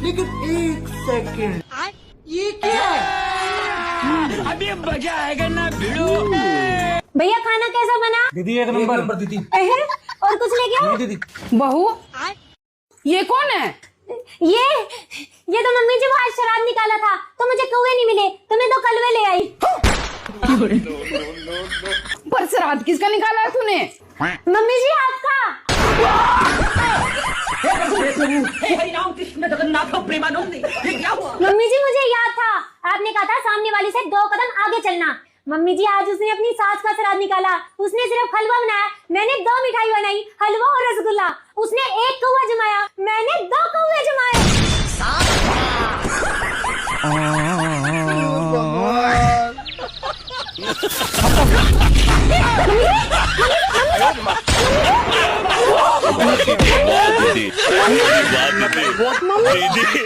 लेकिन एक सेकंड, ये क्या है? अभी मजा आएगा ना भिड़ो। भैया खाना कैसा बना? दीदी एक नंबर दीदी। और कुछ लेके आओ? दीदी बहू, ये कौन है? ये तो मम्मी जी बाहर शराब निकाला था तो मुझे कौवे नहीं मिले तो मैं 2 कलवे ले आई। पर श्राद्ध किसका निकाला है तूने? मम्मी जी आपका। मम्मी जी मुझे याद था, आपने कहा था सामने वाली से 2 कदम आगे चलना। मम्मी जी आज उसने अपनी सास का श्राद्ध निकाला, उसने सिर्फ हलवा बनाया, मैंने 2 मिठाई बनाई, हलवा और रसगुल्ला। उसने 1 कौवा जमाया, मैंने 2 कौवे जमाए। दीदी